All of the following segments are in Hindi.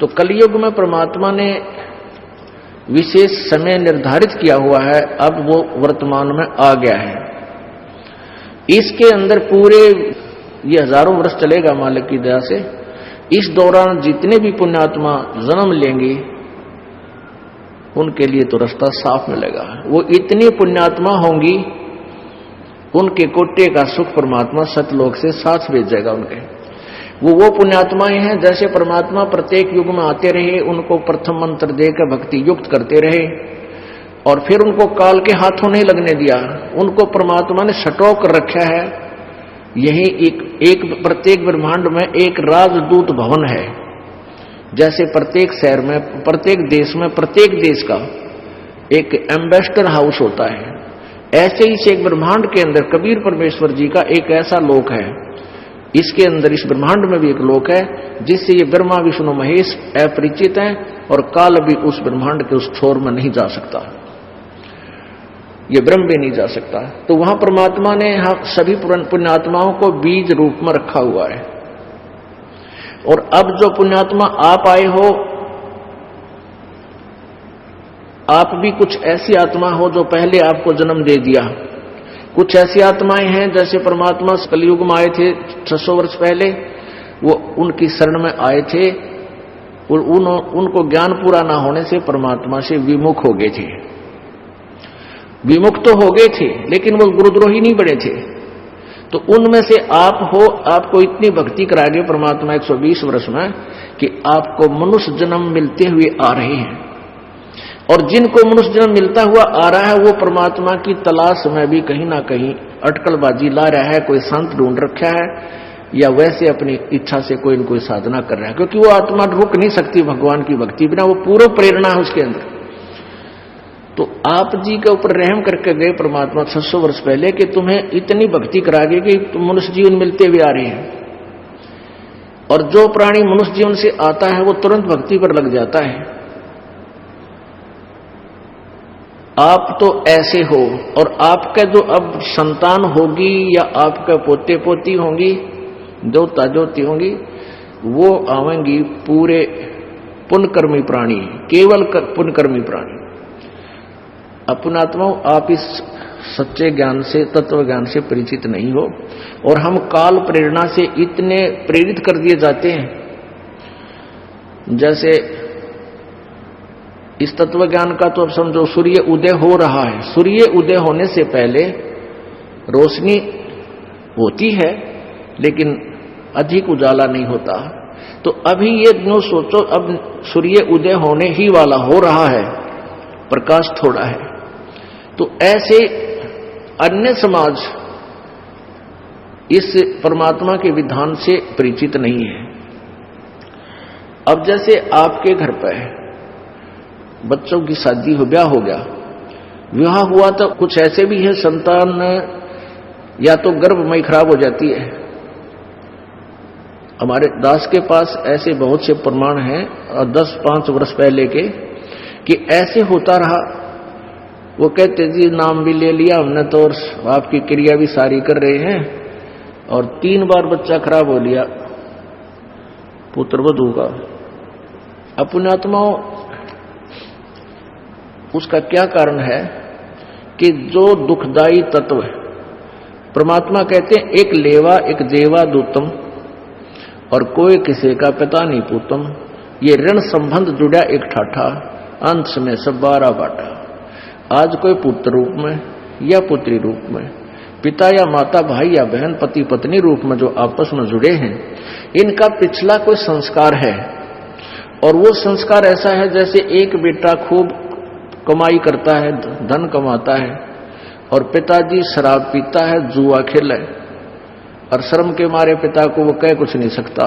तो कलयुग में परमात्मा ने विशेष समय निर्धारित किया हुआ है, अब वो वर्तमान में आ गया है। इसके अंदर पूरे ये हजारों वर्ष चलेगा मालिक की दया से। इस दौरान जितने भी पुण्यात्मा जन्म लेंगे उनके लिए तो रास्ता साफ मिलेगा। वो इतनी पुण्यात्मा होंगी, उनके कोटे का सुख परमात्मा सतलोक से साथ भेजेगा उनके। वो पुण्यात्माएं हैं जैसे परमात्मा प्रत्येक युग में आते रहे, उनको प्रथम मंत्र देकर भक्ति युक्त करते रहे और फिर उनको काल के हाथों नहीं लगने दिया, उनको परमात्मा ने सटो कर रखा है। यही एक प्रत्येक ब्रह्मांड में एक राजदूत भवन है, जैसे प्रत्येक शहर में, प्रत्येक देश में, प्रत्येक देश का एक एम्बेसडर हाउस होता है, ऐसे ही एक ब्रह्मांड के अंदर कबीर परमेश्वर जी का एक ऐसा लोक है। इसके अंदर इस ब्रह्मांड में भी एक लोक है जिससे ये ब्रह्मा विष्णु महेश अपरिचित हैं और काल भी उस ब्रह्मांड के उस छोर में नहीं जा सकता, ये ब्रह्म भी नहीं जा सकता। तो वहां परमात्मा ने सभी पुण्यात्माओं को बीज रूप में रखा हुआ है। और अब जो पुण्यात्मा आप आए हो, आप भी कुछ ऐसी आत्मा हो जो पहले आपको जन्म दे दिया। कुछ ऐसी आत्माएं हैं जैसे परमात्मा कलयुग में आए थे 600 वर्ष पहले, वो उनकी शरण में आए थे और उनको ज्ञान पूरा ना होने से परमात्मा से विमुख हो गए थे। विमुख तो हो गए थे लेकिन वो गुरुद्रोही नहीं बने थे। तो उनमें से आप हो, आपको इतनी भक्ति करा गए परमात्मा 120 वर्ष में कि आपको मनुष्य जन्म मिलते हुए आ रहे हैं। और जिनको मनुष्य जन्म मिलता हुआ आ रहा है वो परमात्मा की तलाश में भी कहीं ना कहीं अटकलबाजी ला रहा है, कोई संत ढूंढ रखा है या वैसे अपनी इच्छा से कोई न कोई साधना कर रहा है, क्योंकि वो आत्मा रुक नहीं सकती भगवान की भक्ति बिना, वो पूर्ण प्रेरणा है उसके अंदर। तो आप जी के ऊपर रहम करके गए परमात्मा 600 वर्ष पहले कि तुम्हें इतनी भक्ति करा गई कि तुम मनुष्य जीवन मिलते हुए आ रहे हैं। और जो प्राणी मनुष्य जीवन से आता है वो तुरंत भक्ति पर लग जाता है। आप तो ऐसे हो और आपका जो अब संतान होगी या आपका पोते पोती होंगी, जोता जोती होंगी, वो आवेंगी पूरे पुण्यकर्मी प्राणी, केवल पुण्यकर्मी प्राणी। अपनात्माओं, आप इस सच्चे ज्ञान से, तत्व ज्ञान से परिचित नहीं हो और हम काल प्रेरणा से इतने प्रेरित कर दिए जाते हैं। जैसे इस तत्व ज्ञान का तो अब समझो सूर्य उदय हो रहा है, सूर्य उदय होने से पहले रोशनी होती है लेकिन अधिक उजाला नहीं होता। तो अभी ये नो सोचो, अब सूर्य उदय होने ही वाला हो रहा है, प्रकाश थोड़ा है। तो ऐसे अन्य समाज इस परमात्मा के विधान से परिचित नहीं है। अब जैसे आपके घर पर बच्चों की शादी हो, ब्याह हो गया, विवाह हुआ, तो कुछ ऐसे भी है संतान या तो गर्भमय खराब हो जाती है। हमारे दास के पास ऐसे बहुत से प्रमाण हैं 10-5 वर्ष पहले के कि ऐसे होता रहा। वो कहते जी नाम भी ले लिया हमने तो और आपकी क्रिया भी सारी कर रहे हैं और 3 बार बच्चा खराब हो लिया पुत्र वधू का। अपनात्माओं, उसका क्या कारण है कि जो दुखदाई तत्व है, परमात्मा कहते हैं एक लेवा एक देवा दूतम और कोई किसी का पिता नहीं पूतम, ये ऋण संबंध जुड़ा एक ठाठा, अंत में सब 12 बाटा। आज कोई पुत्र रूप में या पुत्री रूप में, पिता या माता, भाई या बहन, पति पत्नी रूप में जो आपस में जुड़े हैं, इनका पिछला कोई संस्कार है। और वो संस्कार ऐसा है जैसे एक बेटा खूब कमाई करता है, धन कमाता है और पिताजी शराब पीता है, जुआ खेले और शर्म के मारे पिता को वो कह कुछ नहीं सकता।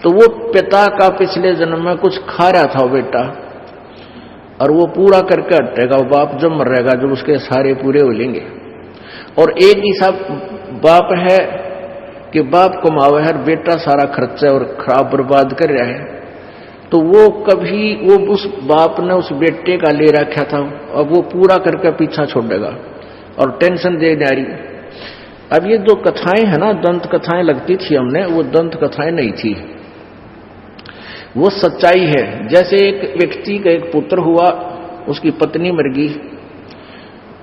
तो वो पिता का पिछले जन्म में कुछ खा रहा था वो बेटा और वो पूरा करके हटेगा। वो बाप जब मर रहेगा जब उसके सारे पूरे हो लेंगे। और एक ही सा बाप है कि बाप कमावे है, बेटा सारा खर्चा और खराब बर्बाद कर रहा है। तो वो कभी वो उस बाप ने उस बेटे का ले रखा था, अब वो पूरा करके पीछा छोड़ देगा और टेंशन दे जा रही। अब ये जो कथाएं है ना, दंत कथाएं लगती थी हमने, वो दंत कथाएं नहीं थी। वो सच्चाई है। जैसे एक व्यक्ति का एक पुत्र हुआ, उसकी पत्नी मर गई,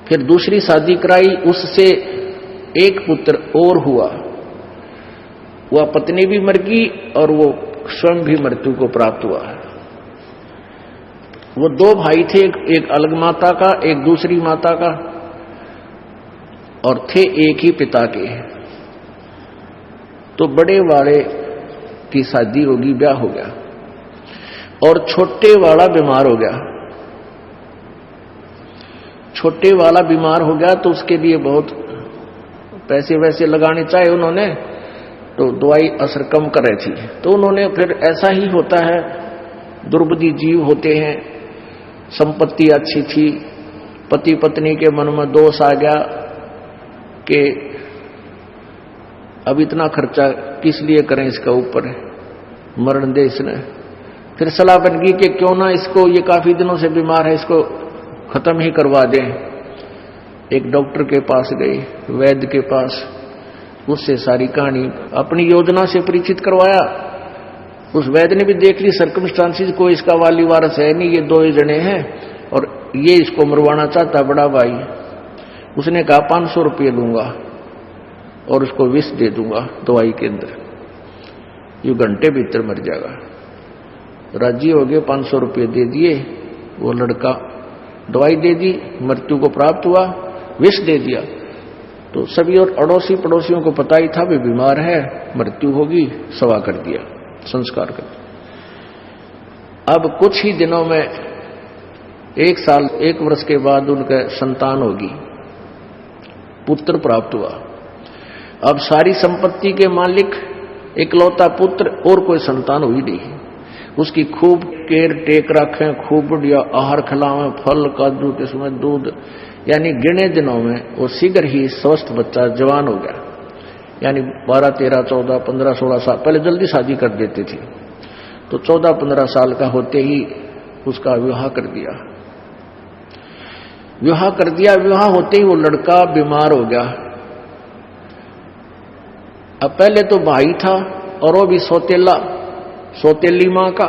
फिर दूसरी शादी कराई, उससे एक पुत्र और हुआ, वह पत्नी भी मर गई और वो स्वयं भी मृत्यु को प्राप्त हुआ। वो दो भाई थे, एक अलग माता का, एक दूसरी माता का, और थे एक ही पिता के। तो बड़े वाले की शादी होगी, ब्याह हो गया, और छोटे वाला बीमार हो गया। छोटे वाला बीमार हो गया तो उसके लिए बहुत पैसे वैसे लगाने चाहे उन्होंने, तो दवाई असर कम कर रही थी। तो उन्होंने फिर, ऐसा ही होता है, दुर्बुद्धि जीव होते हैं, संपत्ति अच्छी थी, पति पत्नी के मन में दोष आ गया कि अब इतना खर्चा किस लिए करें, इसका ऊपर मरण दे इसने। फिर सलाह बन गई कि क्यों ना इसको, ये काफी दिनों से बीमार है, इसको खत्म ही करवा दें। एक डॉक्टर के पास गए, वैद्य के पास, उससे सारी कहानी अपनी योजना से परिचित करवाया। उस वैद्य ने भी देख ली सर्कमस्टांसिस, कोई इसका वाली वारस है नहीं, ये दो ही जने हैं और ये इसको मरवाना चाहता बड़ा भाई। उसने कहा 500 रुपये लूंगा और उसको विष दे दूंगा दवाई के अंदर, ये घंटे भीतर मर जाएगा। राजी हो गए, 500 रुपये दे दिए। वो लड़का दवाई दे दी, मृत्यु को प्राप्त हुआ, विष दे दिया। तो सभी और अड़ोसी पड़ोसियों को पता ही था भी बीमार है, मृत्यु होगी, सवा कर दिया, संस्कार कर दिया। अब कुछ ही दिनों में, 1 साल 1 वर्ष के बाद उनका संतान होगी, पुत्र प्राप्त हुआ। अब सारी संपत्ति के मालिक, इकलौता पुत्र, और कोई संतान हुई नहीं। उसकी खूब केयर टेक रखें, खूब बढ़िया आहार खिलावें, फल काजू किस्में दूध, यानी गिने दिनों में वो शीघ्र ही स्वस्थ बच्चा जवान हो गया। यानी 12, 13, 14, 15, 16 साल, पहले जल्दी शादी कर देते थे, तो 14, 15 साल का होते ही उसका विवाह कर दिया। विवाह होते ही वो लड़का बीमार हो गया। अब पहले तो भाई था और वो भी सौतेली मां का,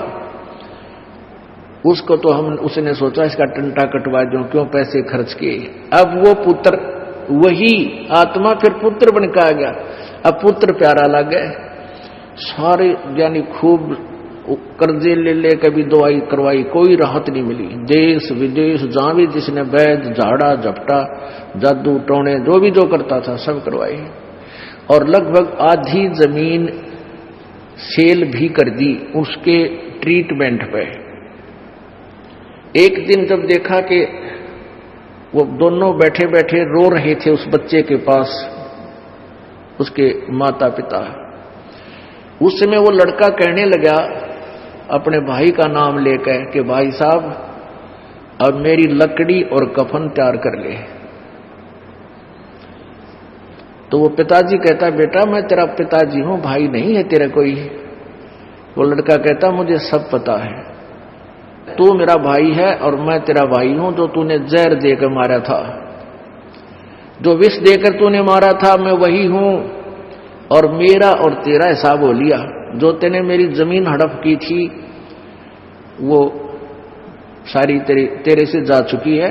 उसको तो उसने सोचा इसका टंटा कटवा दूं, क्यों पैसे खर्च किए। अब वो पुत्र, वही आत्मा फिर पुत्र बन के आ गया। अब पुत्र प्यारा लग गए, सारे यानी खूब कर्जे ले कभी दवाई करवाई, कोई राहत नहीं मिली। देश विदेश जहां भी जिसने वैद्य, झाड़ा झपटा, जादू टोने, जो भी जो करता था सब करवाई, और लगभग आधी जमीन सेल भी कर दी उसके ट्रीटमेंट पे। एक दिन जब देखा कि वो दोनों बैठे बैठे रो रहे थे उस बच्चे के पास, उसके माता पिता, उस समय वो लड़का कहने लगा अपने भाई का नाम लेकर कि भाई साहब अब मेरी लकड़ी और कफन तैयार कर ले। तो वो पिताजी कहता, बेटा मैं तेरा पिताजी हूं, भाई नहीं है तेरा कोई। वो लड़का कहता, मुझे सब पता है, तू मेरा भाई है और मैं तेरा भाई हूं। जो तूने जहर देकर मारा था, जो विष देकर तूने मारा था, मैं वही हूं, और मेरा और तेरा हिसाब हो लिया। जो तेने मेरी जमीन हड़प की थी वो सारी तेरे से जा चुकी है।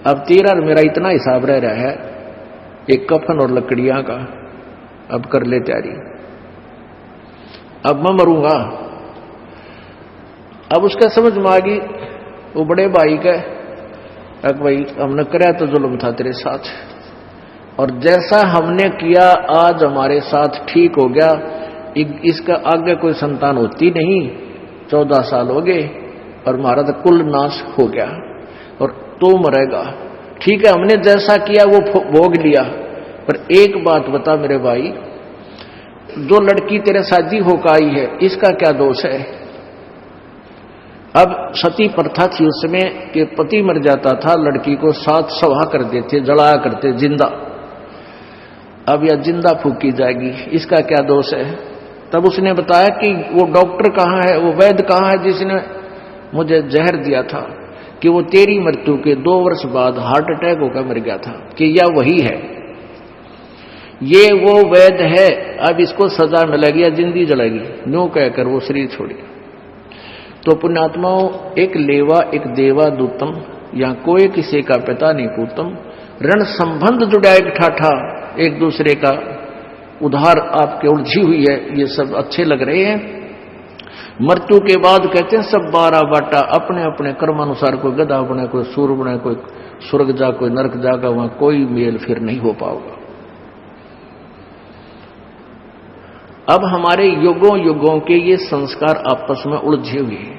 अब तेरा और मेरा इतना हिसाब रह रहा है, एक कफन और लकड़ियां का। अब कर ले तैयारी, अब मैं मरूंगा। अब उसका समझ में आ गई वो बड़े भाई का, अब भाई हमने कराया तो जुल्म था तेरे साथ, और जैसा हमने किया आज हमारे साथ ठीक हो गया, इसका आगे कोई संतान होती नहीं। 14 साल हो गए और हमारा तो कुल नाश हो गया, और तो मरेगा। ठीक है, हमने जैसा किया वो भोग लिया, पर एक बात बता मेरे भाई, जो लड़की तेरे शादी होकर आई है इसका क्या दोष है? अब सती प्रथा थी उस समय कि पति मर जाता था, लड़की को साथ सवा कर देते, जलाया करते जिंदा। अब यह जिंदा फूकी जाएगी, इसका क्या दोष है? तब उसने बताया कि वो डॉक्टर कहाँ है, वो वैद्य कहाँ है जिसने मुझे जहर दिया था, कि वो तेरी मृत्यु के 2 वर्ष बाद हार्ट अटैक होकर मर गया था, कि यह वही है, ये वो वैद्य है। अब इसको सजा मिलेगी या जिंदगी जलेगी, न्यू कहकर वो शरीर छोड़ी। तो पुण्यात्माओं, एक लेवा एक देवा दूतम, या कोई किसी का पिता नहीं पूतम, ऋण संबंध जुड़ा एक ठाठा, एक दूसरे का उधार आपके उलझी हुई है, ये सब अच्छे लग रहे हैं। मृत्यु के बाद कहते हैं सब 12 बाटा, अपने अपने कर्मानुसार, कोई गधा बने, कोई सूर बने, कोई स्वर्ग जा, कोई नरक जागा, वहां कोई मेल फिर नहीं हो पाएगा। अब हमारे युगों युगों के ये संस्कार आपस में उलझे हुए हैं।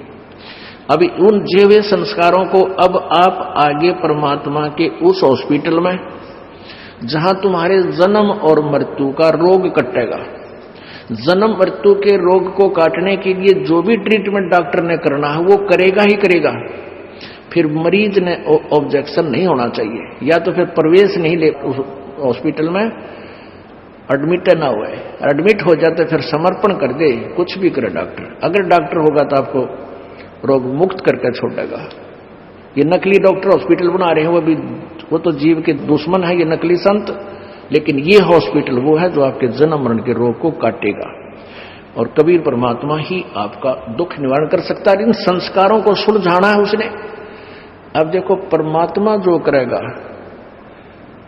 अभी उलझे हुए संस्कारों को अब आप आगे परमात्मा के उस हॉस्पिटल में, जहां तुम्हारे जन्म और मृत्यु का रोग कटेगा, जन्म मृत्यु के रोग को काटने के लिए जो भी ट्रीटमेंट डॉक्टर ने करना है वो करेगा ही करेगा। फिर मरीज ने ऑब्जेक्शन नहीं होना चाहिए, या तो फिर प्रवेश नहीं ले उस हॉस्पिटल में, एडमिट ना हुए, एडमिट हो जाते फिर समर्पण कर दे, कुछ भी करे डॉक्टर। अगर डॉक्टर होगा तो आपको रोग मुक्त करके छोड़ेगा। ये नकली डॉक्टर हॉस्पिटल बना रहे हैं, वो तो जीव के दुश्मन है, ये नकली संत। लेकिन ये हॉस्पिटल वो है जो आपके जन्म मरण के रोग को काटेगा, और कबीर परमात्मा ही आपका दुख निवारण कर सकता है। इन संस्कारों को सुलझाना है उसने। अब देखो, परमात्मा जो करेगा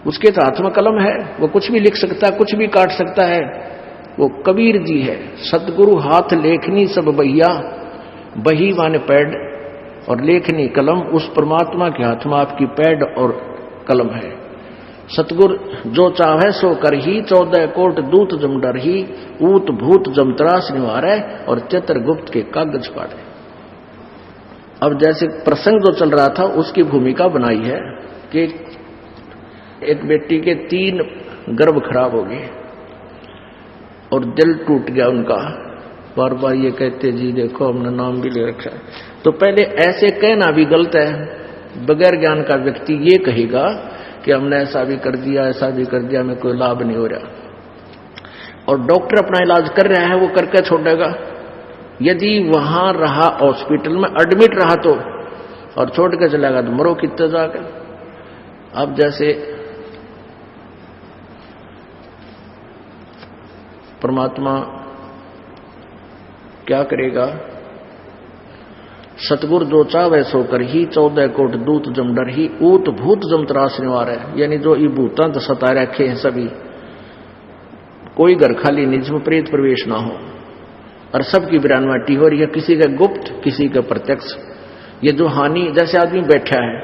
उसके तो हाथ में कलम है, वो कुछ भी लिख सकता है, कुछ भी काट सकता है। वो कबीर जी है, सतगुरु हाथ लेखनी सब बहिया, बही माने पैड और लेखनी कलम, उस परमात्मा के हाथ में आपकी पैड और कलम है। सतगुर जो चाहे सो कर ही, 14 कोट दूत जम डर ही, ऊत भूत जम त्रास निवारे, और चित्रगुप्त के कागज पाड़े। अब जैसे प्रसंग जो चल रहा था उसकी भूमिका बनाई है कि एक बेटी के 3 गर्भ खराब हो गए और दिल टूट गया उनका। बार बार ये कहते जी देखो हमने नाम भी ले रखा है। तो पहले ऐसे कहना भी गलत है। बगैर ज्ञान का व्यक्ति ये कहेगा कि हमने ऐसा भी कर दिया, ऐसा भी कर दिया, हमें कोई लाभ नहीं हो रहा, और डॉक्टर अपना इलाज कर रहा है, वो करके छोड़ेगा। यदि वहां रहा, हॉस्पिटल में एडमिट रहा तो, और छोड़ के चलेगा तो मरो कितना जाकर। अब जैसे परमात्मा क्या करेगा, सतगुर जो चावे सो कर ही, 14 कोट दूत जम डर ही, ऊत भूत जम त्रास निवार है। यानी जो ये भूतां तो सता रखे हैं सभी, कोई घर खाली नहीं जिसमें प्रेत प्रवेश ना हो, और सबकी बिरानवाटी हो रही है, किसी का गुप्त किसी का प्रत्यक्ष। ये जो हानि, जैसे आदमी बैठा है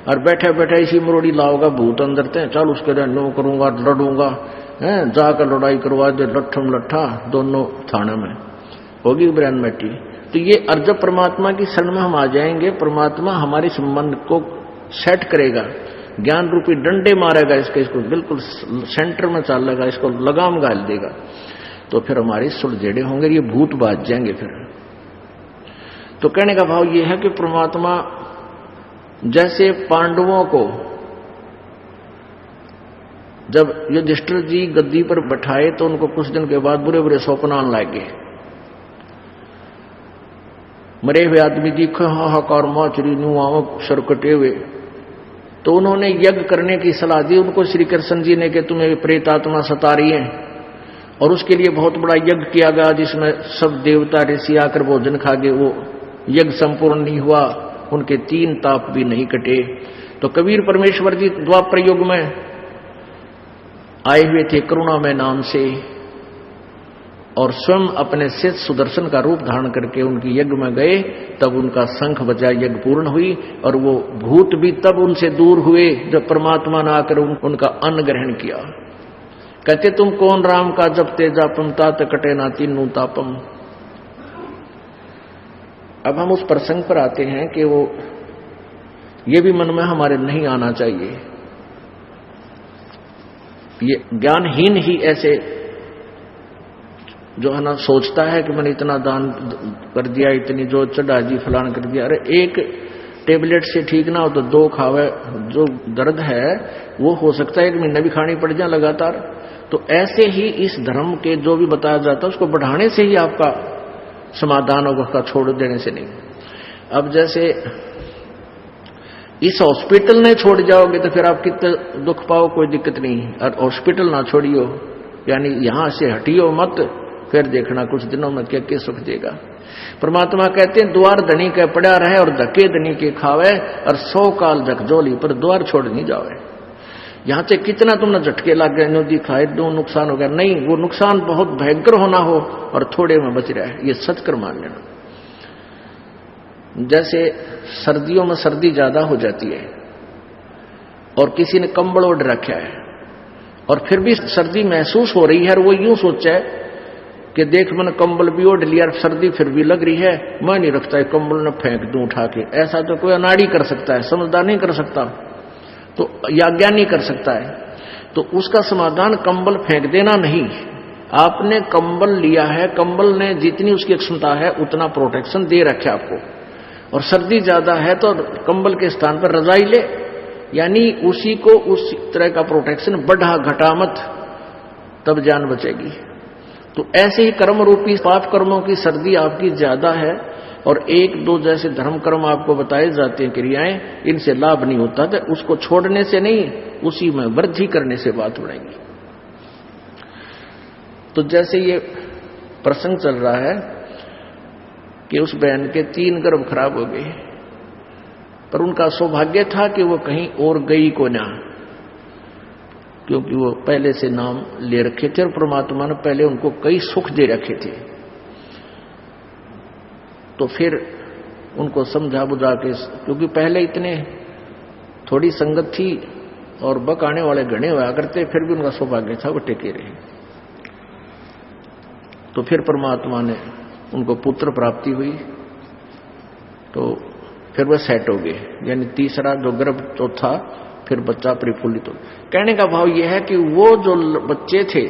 और बैठा बैठा इसी मरोड़ी लाओगा भूत अंदर थे, चल उसके रहने करूंगा, लड़ूंगा, जाकर लड़ाई करवा दे, लट्ठम लट्ठा दोनों थाने में होगी बिरानवाटी। तो ये अर्ज परमात्मा की शरण में हम आ जाएंगे, परमात्मा हमारे संबंध को सेट करेगा, ज्ञान रूपी डंडे मारेगा, इसको बिल्कुल सेंटर में चालेगा, इसको लगाम गाल देगा, तो फिर हमारे सुलझेड़े होंगे, ये भूत बाज जाएंगे फिर। तो कहने का भाव ये है कि परमात्मा जैसे पांडवों को जब युधिष्ठिर जी गद्दी पर बैठाए तो उनको कुछ दिन के बाद बुरे बुरे स्वप्न आने लगे। मरे हुए आदमी दिखे, हाहाकार माचरी नुआओ सर कटे हुए, तो उन्होंने यज्ञ करने की सलाह दी उनको श्री कृष्ण जी ने कि तुम्हें प्रेत आत्मा सता रही है, और उसके लिए बहुत बड़ा यज्ञ किया गया जिसमें सब देवता ऋषि आकर भोजन खा गए। वो यज्ञ संपूर्ण नहीं हुआ, उनके 3 ताप भी नहीं कटे। तो कबीर परमेश्वर जी द्वापर युग में आए हुए थे करुणा में नाम से, और स्वयं अपने शिष्य सुदर्शन का रूप धारण करके उनकी यज्ञ में गए। तब उनका शंख बजा, यज्ञ पूर्ण हुई, और वो भूत भी तब उनसे दूर हुए जब परमात्मा ने आकर उनका अन्न ग्रहण किया। कहते तुम कौन राम का जपते जापम, तात कटे ना तीनू तापम। अब हम उस प्रसंग पर आते हैं कि वो ये भी मन में हमारे नहीं आना चाहिए। ये ज्ञानहीन ही ऐसे जो है ना सोचता है कि मैंने इतना दान कर दिया, इतनी जो चढ़ा दी फलान कर दिया। अरे एक टेबलेट से ठीक ना हो तो 2 खावे, जो दर्द है वो हो सकता है 1 महीना भी खानी पड़ जाए लगातार। तो ऐसे ही इस धर्म के जो भी बताया जाता है उसको बढ़ाने से ही आपका समाधान होगा, उसका छोड़ देने से नहीं। अब जैसे इस हॉस्पिटल ने छोड़ जाओगे तो फिर आप कितने दुख पाओ, कोई दिक्कत नहीं। और हॉस्पिटल ना छोड़ियो, यानी यहां से हटियो मत, फिर देखना कुछ दिनों में क्या क्या सुख देगा। परमात्मा कहते हैं द्वार धनी के पड़ा रहे और धक्के धनी के खावे, और 100 काल झकझोली पर द्वार छोड़ नहीं जावे। यहां से कितना तुमने झटके लग गए, नदी खाए, दो नुकसान हो गया, नहीं, वो नुकसान बहुत भयंकर होना हो और थोड़े में बच रहा है, ये सचकर मान लेना। जैसे सर्दियों में सर्दी ज्यादा हो जाती है और किसी ने कंबल ओढ़ रखा है और फिर भी सर्दी महसूस हो रही है, और वो यूं सोचा है कि देख मैंने कंबल भी ओढ़ लिया, सर्दी फिर भी लग रही है, मैं नहीं रखता है कंबल न फेंक दूं उठा के। ऐसा तो कोई अनाड़ी कर सकता है, समझदार नहीं कर सकता, तो या ज्ञानी कर सकता है। तो उसका समाधान कंबल फेंक देना नहीं। आपने कंबल लिया है, कंबल ने जितनी उसकी क्षमता है उतना प्रोटेक्शन दे रखा आपको, और सर्दी ज्यादा है तो कंबल के स्थान पर रजाई ले, यानी उसी को उस तरह का प्रोटेक्शन बढ़ा घटा मत, तब जान बचेगी। तो ऐसे ही कर्म रूपी पाप कर्मों की सर्दी आपकी ज्यादा है, और 1-2 जैसे धर्म कर्म आपको बताए जाते हैं क्रियाएं, इनसे लाभ नहीं होता, तो उसको छोड़ने से नहीं, उसी में वृद्धि करने से बात बढ़ेगी। तो जैसे ये प्रसंग चल रहा है कि उस बहन के 3 गर्भ खराब हो गए, पर उनका सौभाग्य था कि वो कहीं और गई को ना, क्योंकि वो पहले से नाम ले रखे थे और परमात्मा ने पहले उनको कई सुख दे रखे थे। तो फिर उनको समझा बुझा के, क्योंकि पहले इतने थोड़ी संगत थी और बकाने वाले घने हुआ करते, फिर भी उनका सौभाग्य था वो टिके रहे। तो फिर परमात्मा ने उनको पुत्र प्राप्ति हुई, तो फिर वह सेट हो गए, यानी तीसरा जो गर्भ तो था, फिर बच्चा परिफुल्लित हो। कहने का भाव यह है कि वो जो बच्चे थे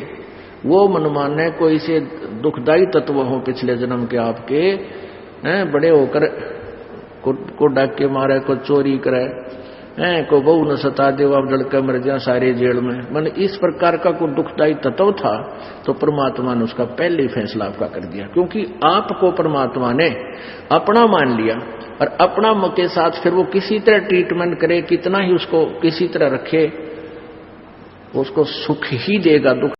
वो मनमाने कोई से दुखदायी तत्व हो पिछले जन्म के आपके, बड़े होकर को डाक के मारे, को चोरी करे, को बहू न सता दे, आप लड़का मर जा सारे जेल में, मैंने इस प्रकार का कोई दुखदायी तत्व था, तो परमात्मा ने उसका पहले ही फैसला आपका कर दिया, क्योंकि आपको परमात्मा ने अपना मान लिया, और अपना के साथ फिर वो किसी तरह ट्रीटमेंट करे, कितना ही उसको किसी तरह रखे, उसको सुख ही देगा, दुख